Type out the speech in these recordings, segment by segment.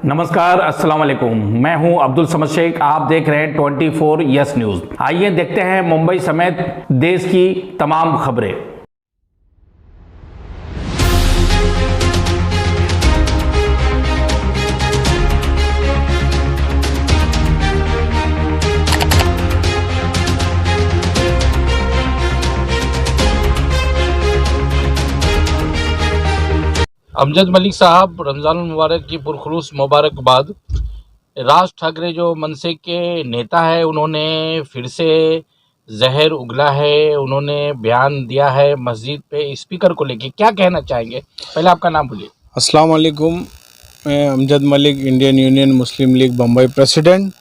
नमस्कार, अस्सलाम वालेकुम। मैं हूं अब्दुल समद शेख। आप देख रहे हैं 24 यस न्यूज़। आइए देखते हैं मुंबई समेत देश की तमाम खबरें। अमजद मलिक साहब, रमज़ान मुबारक की पुरखुलूस मुबारकबाद। राज ठाकरे जो मनसे के नेता है, उन्होंने फिर से जहर उगला है। उन्होंने बयान दिया है मस्जिद पे स्पीकर को लेके। क्या कहना चाहेंगे? पहले आपका नाम बोलिए। अस्सलाम वालेकुम। मैं अमजद मलिक, इंडियन यूनियन मुस्लिम लीग बम्बई प्रेसिडेंट,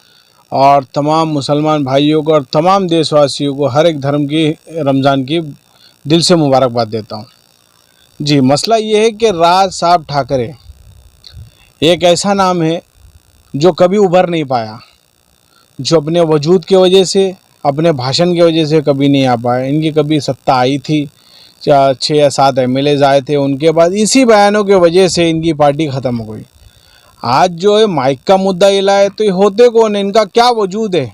और तमाम मुसलमान भाइयों को और तमाम देशवासियों को हर एक धर्म की रमज़ान की दिल से मुबारकबाद देता हूँ। जी, मसला ये है कि राज साहब ठाकरे एक ऐसा नाम है जो कभी उभर नहीं पाया, जो अपने वजूद की वजह से, अपने भाषण की वजह से कभी नहीं आ पाया। इनकी कभी सत्ता आई थी, 6 या 7 एमएलए आए थे, उनके बाद इसी बयानों की वजह से इनकी पार्टी ख़त्म हो गई। आज जो है माइक का मुद्दा ये लाए, तो ये होते कौन है? इनका क्या वजूद है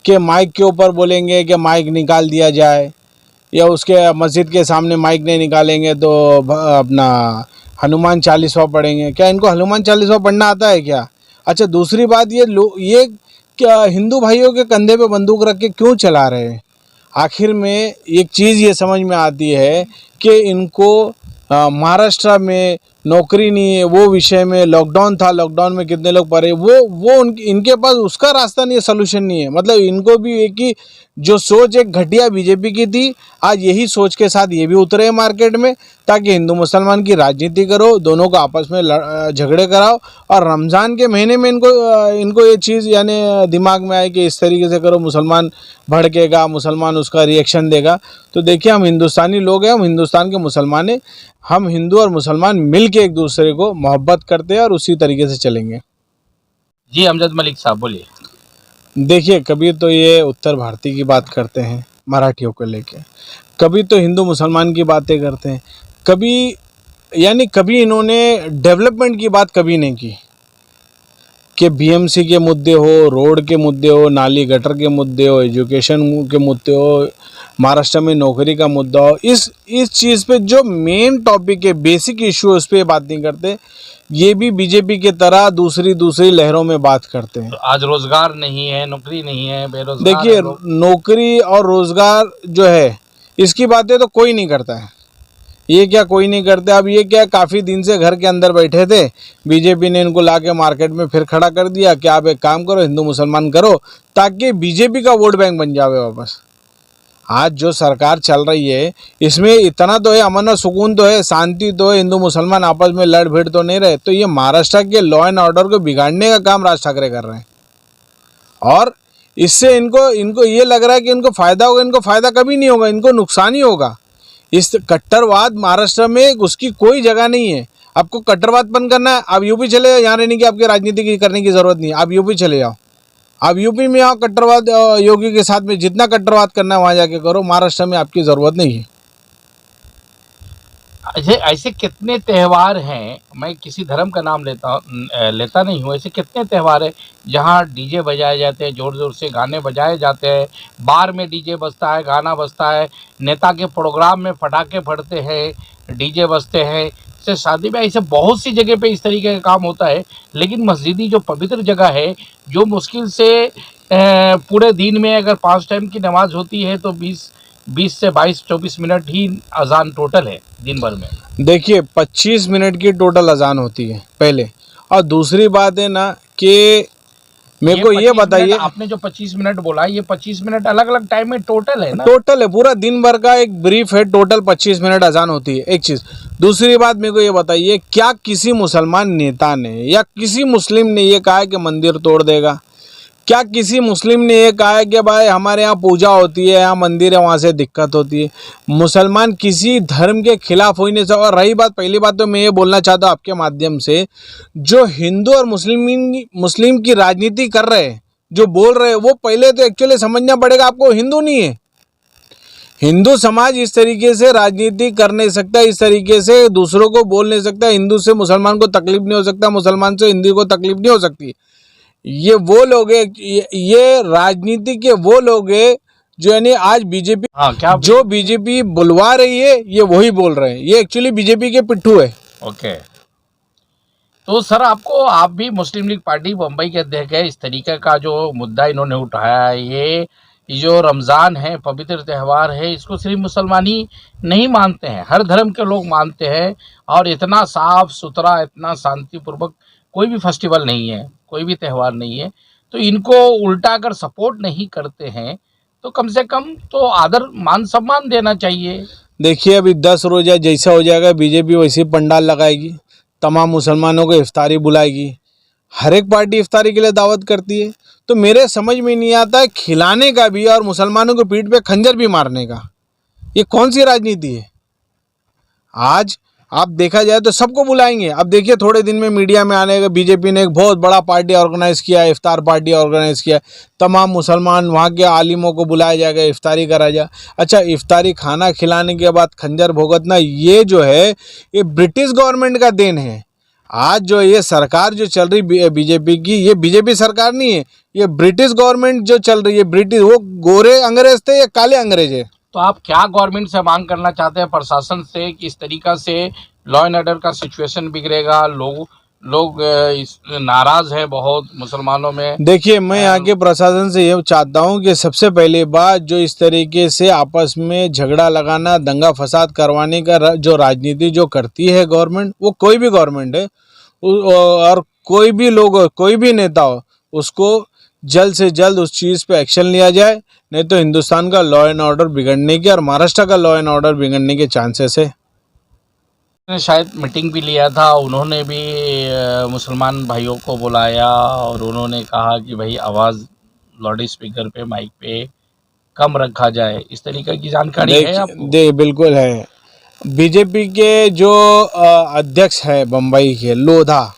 कि माइक के ऊपर बोलेंगे कि माइक निकाल दिया जाए, या उसके मस्जिद के सामने माइक नहीं निकालेंगे तो अपना हनुमान चालीसा पढ़ेंगे? क्या इनको हनुमान चालीसा पढ़ना आता है क्या? अच्छा, दूसरी बात, ये क्या हिंदू भाइयों के कंधे पे बंदूक रख के क्यों चला रहे हैं? आखिर में एक चीज़ ये समझ में आती है कि इनको महाराष्ट्र में नौकरी नहीं है, वो विषय में लॉकडाउन था, लॉकडाउन में कितने लोग पड़े, वो इनके पास उसका रास्ता नहीं है, सलूशन नहीं है। मतलब इनको भी एक ही जो सोच एक घटिया बीजेपी की थी, आज यही सोच के साथ ये भी उतरे हैं मार्केट में, ताकि हिंदू मुसलमान की राजनीति करो, दोनों को आपस में झगड़े कराओ, और रमज़ान के महीने में इनको ये चीज़ यानी दिमाग में आए कि इस तरीके से करो, मुसलमान भड़केगा, मुसलमान उसका रिएक्शन देगा। तो देखिए, हम हिंदुस्तानी लोग हैं, हम हिंदुस्तान के मुसलमान हैं, हम हिंदू और मुसलमान मिल के एक दूसरे को मोहब्बत करते हैं और उसी तरीके से चलेंगे। जी, अमजद मलिक साहब बोलिए। देखिए, कभी तो ये उत्तर भारतीय की बात करते हैं मराठियों को लेके, कभी तो हिंदू मुसलमान की बातें करते हैं, कभी इन्होंने डेवलपमेंट की बात कभी नहीं की कि बीएमसी के मुद्दे हो, रोड के मुद्दे हो, नाली गटर के मुद्दे हो, एजुकेशन के मुद्दे हो, महाराष्ट्र में नौकरी का मुद्दा हो। इस चीज़ पे जो मेन टॉपिक है, बेसिक इशू है, उस पर बात नहीं करते। ये भी बीजेपी की तरह दूसरी लहरों में बात करते हैं। तो आज रोजगार नहीं है, नौकरी नहीं है, बेरोजगार देखिए, नौकरी और रोजगार जो है, इसकी बातें तो कोई नहीं करता है। ये क्या कोई नहीं करते? अब ये क्या, काफ़ी दिन से घर के अंदर बैठे थे, बीजेपी ने इनको ला के मार्केट में फिर खड़ा कर दिया कि आप एक काम करो, हिंदू मुसलमान करो, ताकि बीजेपी का वोट बैंक बन जावे वापस। आज जो सरकार चल रही है, इसमें इतना तो है, अमन और सुकून तो है, शांति तो है, हिंदू मुसलमान आपस में लड़ भिड़ तो नहीं रहे। तो ये महाराष्ट्र के लॉ एंड ऑर्डर को बिगाड़ने का काम राज ठाकरे कर रहे हैं, और इससे इनको ये लग रहा है कि इनको फ़ायदा होगा। इनको फ़ायदा कभी नहीं होगा, इनको नुकसान ही होगा। इस कट्टरवाद महाराष्ट्र में उसकी कोई जगह नहीं है। आपको कट्टरवादपन करना है, आप यूपी चले जाओ, यहाँ रहने की आपकी राजनीति करने की ज़रूरत नहीं है। आप यूपी चले जाओ, आप यूपी में आओ, कट्टरवाद योगी के साथ में जितना कट्टरवाद करना है वहाँ जाके करो। महाराष्ट्र में आपकी ज़रूरत नहीं है। ऐसे कितने त्यौहार हैं, मैं किसी धर्म का नाम लेता नहीं हूँ, ऐसे कितने त्यौहार हैं जहाँ डीजे बजाए जाते हैं, ज़ोर ज़ोर से गाने बजाए जाते हैं, बार में डीजे बजता है, गाना बजता है, नेता के प्रोग्राम में पटाखे फटते हैं, डीजे बजते हैं, से शादी में, ऐसे बहुत सी जगह पे इस तरीके का काम होता है। लेकिन मस्जिदी जो पवित्र जगह है, जो मुश्किल से पूरे दिन में अगर 5 टाइम की नमाज होती है तो 20 से 22-24 मिनट ही अजान टोटल है दिन भर में। देखिए, 25 मिनट की टोटल अजान होती है पहले, और दूसरी बात है ना कि मेरे को ये बताइए, आपने जो 25 मिनट बोला, ये 25 मिनट अलग अलग टाइम में टोटल है ना? टोटल है, पूरा दिन भर का एक ब्रीफ है, टोटल 25 मिनट अजान होती है। एक चीज़। दूसरी बात, मेरे को ये बताइए, क्या किसी मुसलमान नेता ने या किसी मुस्लिम ने ये कहा है कि मंदिर तोड़ देगा? क्या किसी मुस्लिम ने ये कहा है कि भाई हमारे यहाँ पूजा होती है, यहाँ मंदिर है, वहाँ से दिक्कत होती है? मुसलमान किसी धर्म के खिलाफ हो ही नहीं सकता। और रही बात, पहली बात तो मैं ये बोलना चाहता हूँ आपके माध्यम से, जो हिंदू और मुस्लिम की राजनीति कर रहे हैं, जो बोल रहे हैं, वो पहले तो एक्चुअली समझना पड़ेगा, आपको हिंदू नहीं है। हिंदू समाज इस तरीके से राजनीति कर नहीं सकता, इस तरीके से दूसरों को बोल नहीं सकता। हिंदू से मुसलमान को तकलीफ नहीं हो सकता, मुसलमान से हिंदू को तकलीफ नहीं हो सकती। ये वो लोग हैं, ये राजनीति के वो लोग हैं जो यानी आज बीजेपी, हाँ क्या जो बीजेपी बुलवा रही है ये वही बोल रहे हैं। ये एक्चुअली बीजेपी के पिट्ठू है। ओके, तो सर आपको, आप भी मुस्लिम लीग पार्टी बम्बई के अध्यक्ष है, इस तरीके का जो मुद्दा इन्होंने उठाया है, ये जो रमज़ान है, पवित्र त्यौहार है, इसको सिर्फ मुसलमान ही नहीं मानते हैं, हर धर्म के लोग मानते हैं। और इतना साफ सुथरा, इतना शांतिपूर्वक कोई भी फेस्टिवल नहीं है, कोई भी त्यौहार नहीं है, तो इनको उल्टा अगर सपोर्ट नहीं करते हैं तो कम से कम तो आदर मान सम्मान देना चाहिए। देखिए अभी 10 रोजा जैसा हो जाएगा, बीजेपी वैसे ही पंडाल लगाएगी, तमाम मुसलमानों को इफ्तारी बुलाएगी। हर एक पार्टी इफ्तारी के लिए दावत करती है। तो मेरे समझ में नहीं आता है खिलाने का भी और मुसलमानों को पीठ पे खंजर भी मारने का, ये कौन सी राजनीति है। आज आप देखा जाए तो सबको बुलाएंगे। अब देखिए थोड़े दिन में मीडिया में आने का, बीजेपी ने एक बहुत बड़ा पार्टी ऑर्गेनाइज किया है, इफ्तार पार्टी ऑर्गेनाइज किया है, तमाम मुसलमान वहाँ के आलिमों को बुलाया जाएगा, इफ्तारी करा जाए। अच्छा, इफ्तारी खाना खिलाने के बाद खंजर भुगतना, ये जो है ये ब्रिटिश गवर्नमेंट का देन है। आज जो ये सरकार जो चल रही बीजेपी की, ये बीजेपी सरकार नहीं है, ये ब्रिटिश गवर्नमेंट जो चल रही है। ब्रिटिश, वो गोरे अंग्रेज थे, ये काले अंग्रेज है। तो आप क्या गवर्नमेंट से मांग करना चाहते हैं, प्रशासन से, कि इस तरीका से लॉ एंड ऑर्डर का सिचुएशन बिगड़ेगा, लोग नाराज हैं बहुत मुसलमानों में। देखिए मैं यहाँ के प्रशासन से ये चाहता हूँ कि सबसे पहले बात, जो इस तरीके से आपस में झगड़ा लगाना, दंगा फसाद करवाने का जो राजनीति जो करती है गवर्नमेंट, वो कोई भी गवर्नमेंट है और कोई भी लोग, कोई भी नेता हो, उसको जल्द से जल्द उस चीज़ पे एक्शन लिया जाए। नहीं तो हिंदुस्तान का लॉ एंड ऑर्डर बिगड़ने के और महाराष्ट्र का लॉ एंड ऑर्डर बिगड़ने के चांसेस है। ने शायद मीटिंग भी लिया था, उन्होंने भी मुसलमान भाइयों को बुलाया और उन्होंने कहा कि भाई आवाज़ लाउड स्पीकर पे, माइक पे कम रखा जाए, इस तरीके की जानकारी है आपको? बिल्कुल है। बीजेपी के जो अध्यक्ष है बम्बई के, लोधा,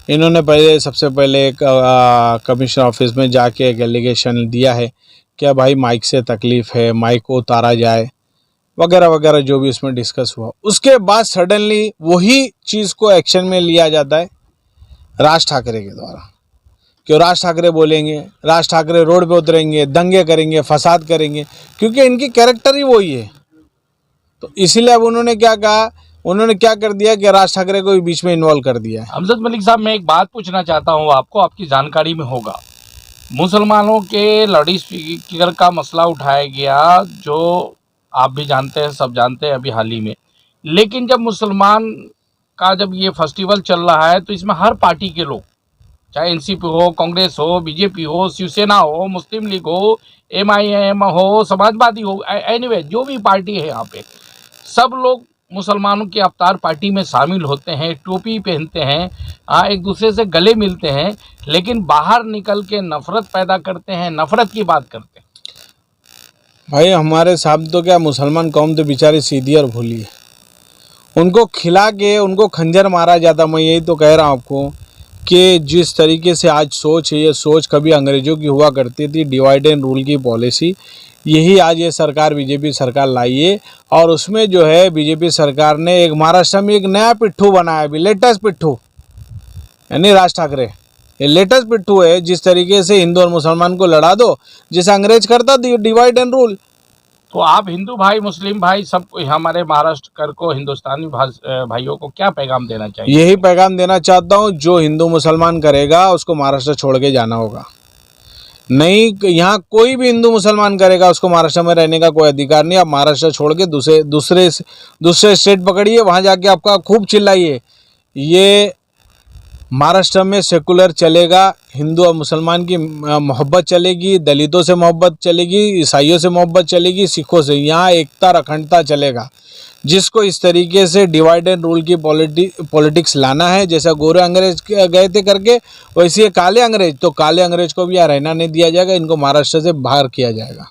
इन्होंने सबसे पहले एक कमिश्नर ऑफिस में जाके एक एलिगेशन दिया है क्या भाई माइक से तकलीफ़ है, माइक को उतारा जाए, वगैरह वगैरह जो भी इसमें डिस्कस हुआ। उसके बाद सडनली वही चीज़ को एक्शन में लिया जाता है राज ठाकरे के द्वारा। क्यों राज ठाकरे बोलेंगे, राज ठाकरे रोड पे उतरेंगे, दंगे करेंगे, फसाद करेंगे, क्योंकि इनकी कैरेक्टर ही वही है। तो इसीलिए अब उन्होंने क्या कहा, उन्होंने क्या कर दिया कि राज ठाकरे को भी बीच में इन्वॉल्व कर दिया है। अमजद मलिक साहब, मैं एक बात पूछना चाहता हूँ आपको, आपकी जानकारी में होगा, मुसलमानों के लाउड स्पीकर का मसला उठाया गया, जो आप भी जानते हैं, सब जानते हैं अभी हाल ही में। लेकिन जब मुसलमान का जब ये फेस्टिवल चल रहा है तो इसमें हर पार्टी के लोग, चाहे एनसीपी हो, कांग्रेस हो, बीजेपी हो, शिवसेना हो, मुस्लिम लीग हो, एमआईएम हो, समाजवादी हो, एनीवे जो भी पार्टी है यहाँ पे, सब लोग मुसलमानों की अवतार पार्टी में शामिल होते हैं, टोपी पहनते हैं, एक दूसरे से गले मिलते हैं, लेकिन बाहर निकल के नफरत पैदा करते हैं, नफरत की बात करते हैं। भाई हमारे साहब तो क्या, मुसलमान कौम तो बेचारी सीधी और भोली है, उनको खिला के उनको खंजर मारा जाता। मैं यही तो कह रहा हूँ आपको कि जिस तरीके से आज सोच है, ये सोच कभी अंग्रेज़ों की हुआ करती थी, डिवाइड एंड रूल की पॉलिसी, यही आज ये सरकार बीजेपी सरकार लाई है। और उसमें जो है बीजेपी सरकार ने एक महाराष्ट्र में एक नया पिट्ठू बनाया, अभी लेटेस्ट पिट्ठू, यानी राज ठाकरे। ये लेटेस्ट पिट्ठू है, जिस तरीके से हिंदू और मुसलमान को लड़ा दो, जैसे अंग्रेज करता डिवाइड एंड रूल। तो आप हिंदू भाई, मुस्लिम भाई, सब हमारे महाराष्ट्र को, हिंदुस्तानी भाइयों को क्या पैगाम देना चाहिए? यही पैगाम देना चाहता हूँ, जो हिंदू मुसलमान करेगा उसको महाराष्ट्र छोड़ के जाना होगा। नहीं, यहाँ कोई भी हिंदू मुसलमान करेगा उसको महाराष्ट्र में रहने का कोई अधिकार नहीं। आप महाराष्ट्र छोड़ के दूसरे स्टेट पकड़िए, वहाँ जाके आपका खूब चिल्लाइए। ये महाराष्ट्र में सेकुलर चलेगा, हिंदू और मुसलमान की मोहब्बत चलेगी, दलितों से मोहब्बत चलेगी, ईसाइयों से मोहब्बत चलेगी, सिखों से। यहाँ एकता अखंडता चलेगा। जिसको इस तरीके से डिवाइड एंड रूल की पॉलिटिक्स लाना है, जैसा गोरे अंग्रेज गए थे करके, वैसे ये काले अंग्रेज, तो काले अंग्रेज को भी यहाँ रहना नहीं दिया जाएगा, इनको महाराष्ट्र से बाहर किया जाएगा।